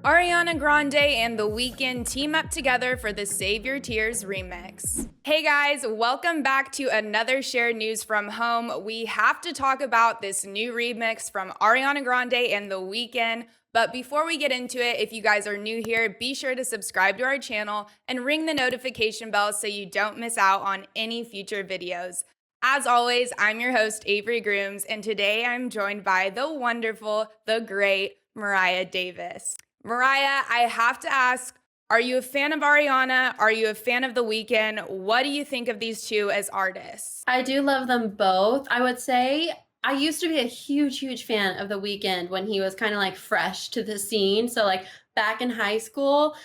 Ariana Grande and The Weeknd team up together for the Save Your Tears remix. Hey guys, welcome back to another shared news from home. We have to talk about this new remix from Ariana Grande and The Weeknd. But before we get into it, if you guys are new here, be sure to subscribe to our channel and ring the notification bell so you don't miss out on any future videos. As always, I'm your host, Avery Grooms, and today I'm joined by the wonderful, the great Mariah Davis. Mariah, I have to ask, are you a fan of Ariana? Are you a fan of The Weeknd? What do you think of these two as artists? I do love them both. I would say I used to be a huge fan of The Weeknd when he was kind of like fresh to the scene. So like back in high school,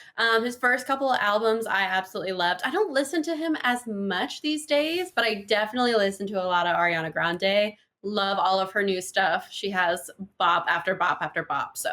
his first couple of albums I absolutely loved. I don't listen to him as much these days, but I definitely listen to a lot of Ariana Grande. Love all of her new stuff. She has bop after bop after bop. So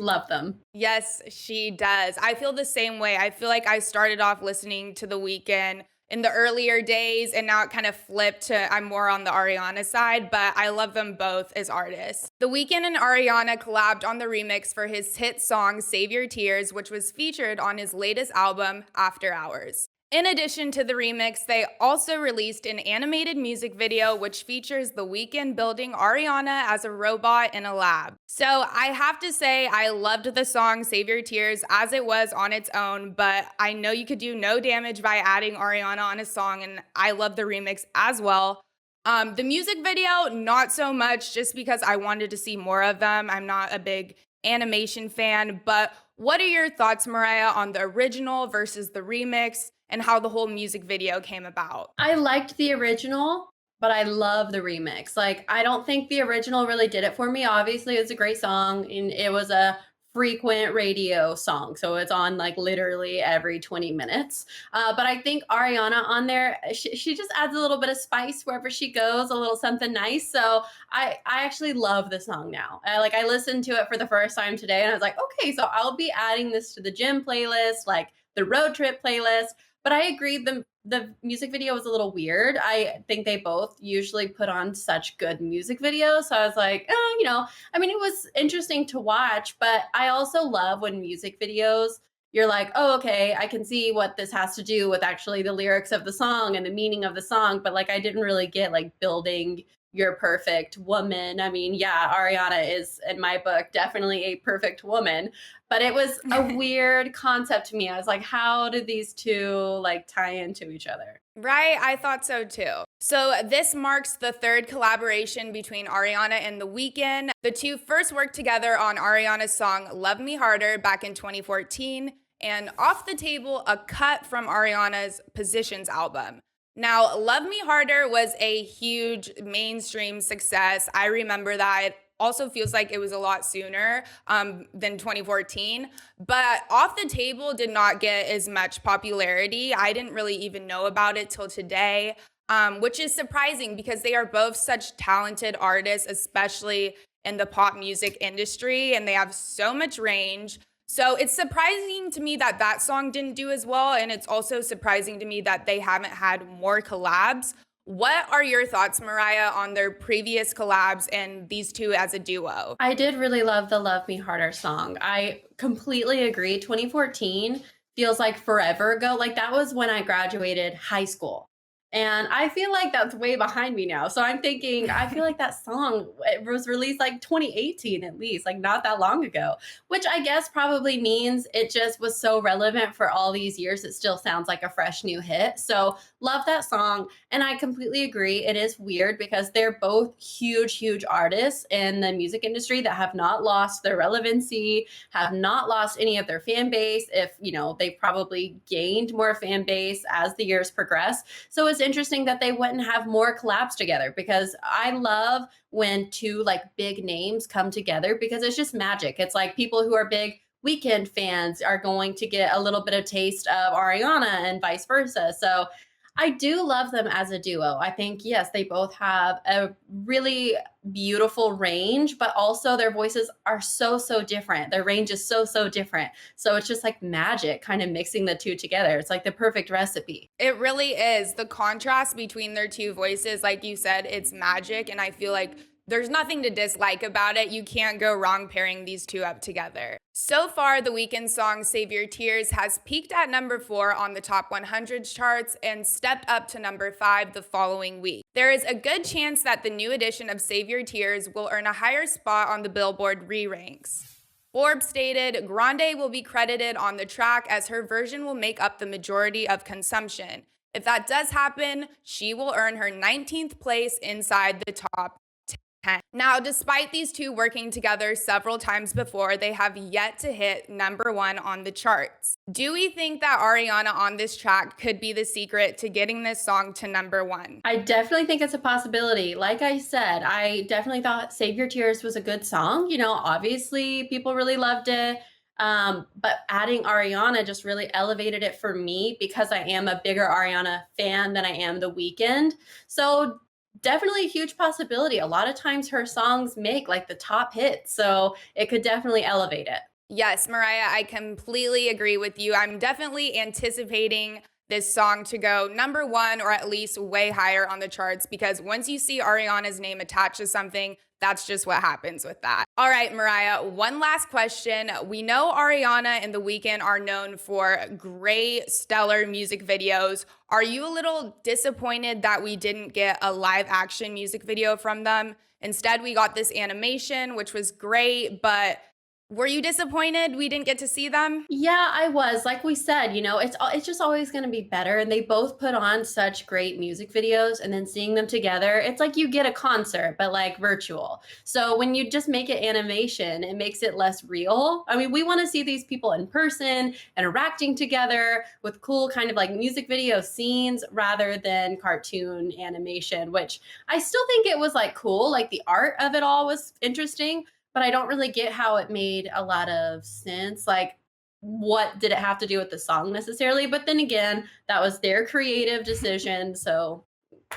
love them. Yes, she does. I feel the same way. I feel like I started off listening to The Weeknd in the earlier days, and now it kind of flipped to I'm more on the Ariana side, but I love them both as artists. The Weeknd and Ariana collabed on the remix for his hit song Save Your Tears, which was featured on his latest album, After Hours. In addition to the remix, they also released an animated music video which features The Weeknd building Ariana as a robot in a lab. So I have to say I loved the song Save Your Tears as it was on its own, but I know you could do no damage by adding Ariana on a song, and I love the remix as well. The music video, not so much, just because I wanted to see more of them. I'm not a big animation fan, but what are your thoughts, Mariah, on the original versus the remix and how the whole music video came about? I liked the original, but I love the remix. Like, I don't think the original really did it for me. Obviously, it's a great song, and it was a frequent radio song. So it's on like literally every 20 minutes. But I think Ariana on there, she just adds a little bit of spice wherever she goes, a little something nice. So I actually love the song now. I listened to it for the first time today, and I was like, okay, so I'll be adding this to the gym playlist, like the road trip playlist. But I agree, the music video was a little weird. I think they both usually put on such good music videos. So I was like, I mean, it was interesting to watch, but I also love when music videos, you're like, oh, okay, I can see what this has to do with actually the lyrics of the song and the meaning of the song. But like, I didn't really get like building your perfect woman. I mean, yeah, Ariana is, in my book, definitely a perfect woman, but it was a weird concept to me. I was like, how did these two like tie into each other? Right, I thought so too. So this marks the third collaboration between Ariana and The Weeknd. The two first worked together on Ariana's song Love Me Harder back in 2014, and Off the Table, a cut from Ariana's Positions album. Now, Love Me Harder was a huge mainstream success. I remember that. It also feels like it was a lot sooner than 2014. But Off the Table did not get as much popularity. I didn't really even know about it till today, which is surprising because they are both such talented artists, especially in the pop music industry, and they have so much range. So it's surprising to me that that song didn't do as well, and it's also surprising to me that they haven't had more collabs. What are your thoughts, Mariah, on their previous collabs and these two as a duo? I did really love the Love Me Harder song. I completely agree. 2014 feels like forever ago. Like that was when I graduated high school. And I feel like that's way behind me now. So I'm thinking, I feel like that song, it was released like 2018 at least, like not that long ago, which I guess probably means it just was so relevant for all these years. It still sounds like a fresh new hit. So love that song. And I completely agree. It is weird because they're both huge artists in the music industry that have not lost their relevancy, have not lost any of their fan base. If, they've probably gained more fan base as the years progress. So it's interesting that they wouldn't have more collabs together, because I love when two like big names come together because it's just magic. It's like people who are big Weeknd fans are going to get a little bit of taste of Ariana and vice versa. So I do love them as a duo. I think, yes, they both have a really beautiful range, but also their voices are so, so different. Their range is so, so different. So it's just like magic kind of mixing the two together. It's like the perfect recipe. It really is. The contrast between their two voices, like you said, it's magic. And I feel like there's nothing to dislike about it. You can't go wrong pairing these two up together. So far, the Weeknd song Save Your Tears has peaked at number 4 on the top 100 charts and stepped up to number 5 the following week. There is a good chance that the new edition of Save Your Tears will earn a higher spot on the Billboard re-ranks. Forbes stated Grande will be credited on the track as her version will make up the majority of consumption. If that does happen, she will earn her 19th place inside the top 10. Now, despite these two working together several times before, they have yet to hit number 1 on the charts. Do we think that Ariana on this track could be the secret to getting this song to number 1? I definitely think it's a possibility. Like I said, I definitely thought Save Your Tears was a good song. You know, obviously people really loved it. But adding Ariana just really elevated it for me because I am a bigger Ariana fan than I am The Weeknd. So definitely a huge possibility. A lot of times her songs make like the top hits. So it could definitely elevate it. Yes, Mariah, I completely agree with you. I'm definitely anticipating this song to go number 1 or at least way higher on the charts because once you see Ariana's name attached to something, that's just what happens with that. All right, Mariah, one last question. We know Ariana and The Weeknd are known for great, stellar music videos. Are you a little disappointed that we didn't get a live action music video from them? Instead, we got this animation, which was great, but were you disappointed we didn't get to see them? Yeah, I was. Like we said, you know, it's just always going to be better, and they both put on such great music videos, and then seeing them together, it's like you get a concert but like virtual. So when you just make it animation, it makes it less real. I mean, we want to see these people in person interacting together with cool kind of like music video scenes rather than cartoon animation, which I still think it was like cool. Like the art of it all was interesting, but I don't really get how it made a lot of sense. Like, what did it have to do with the song necessarily? But then again, that was their creative decision. So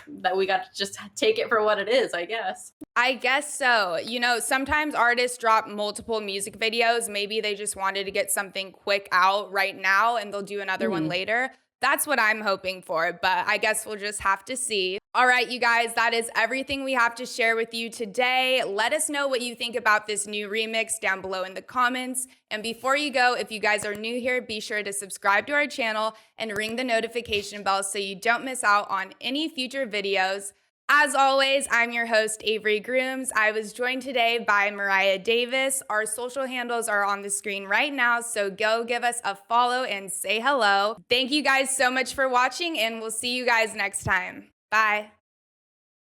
that we got to just take it for what it is, I guess. I guess so. You know, sometimes artists drop multiple music videos. Maybe they just wanted to get something quick out right now and they'll do another one Mhm. later. That's what I'm hoping for, but I guess we'll just have to see. All right, you guys, that is everything we have to share with you today. Let us know what you think about this new remix down below in the comments. And before you go, if you guys are new here, be sure to subscribe to our channel and ring the notification bell so you don't miss out on any future videos. As always, I'm your host, Avery Grooms. I was joined today by Mariah Davis. Our social handles are on the screen right now, so go give us a follow and say hello. Thank you guys so much for watching, and we'll see you guys next time. Bye.